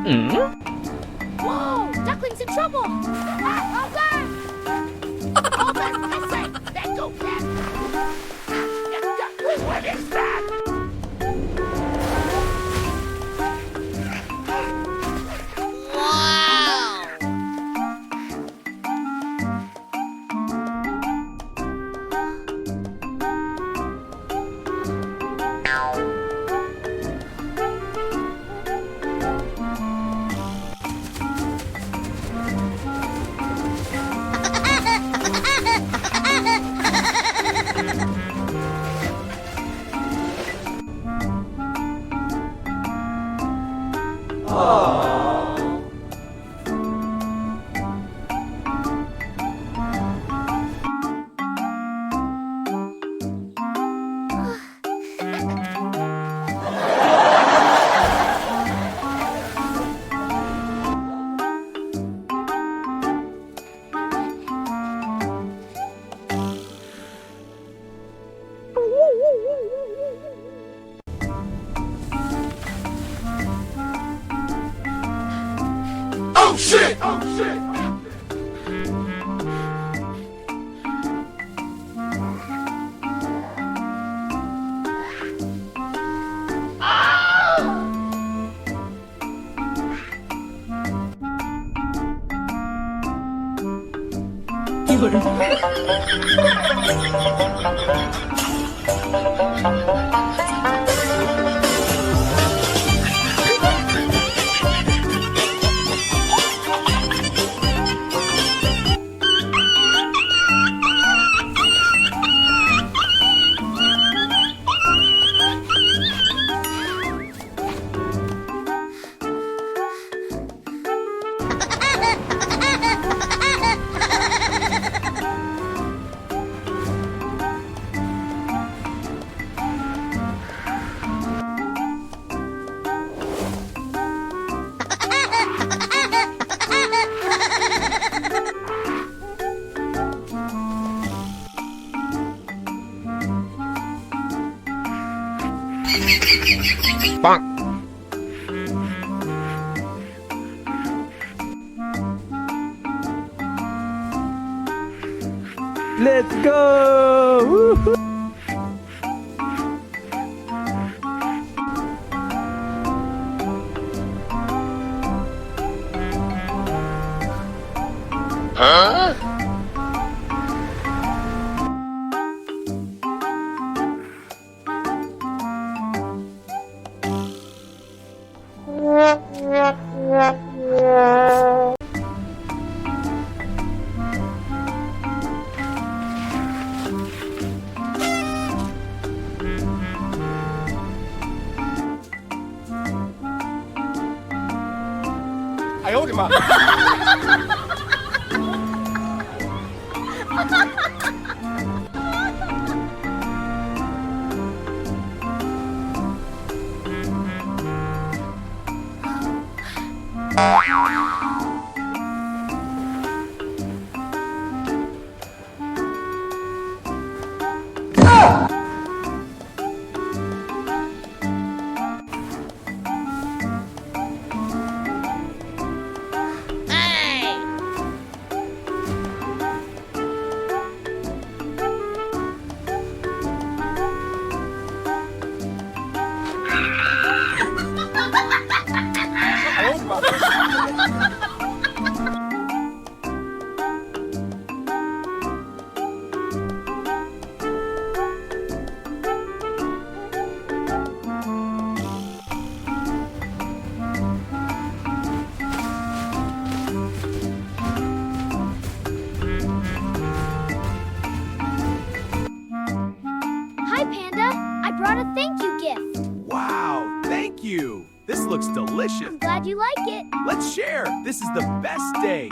Whoa! Duckling's in trouble! Hold on! Hold on! I say, let go, Cat! What is that? Oh shit! Oh shit! Bonk. Let's go! Woo-hoo. Huh? I owed him up. Hi, Panda. I brought a thank you gift. Wow, thank you. This looks delicious. I'm glad you like it. Let's share. This is the best day.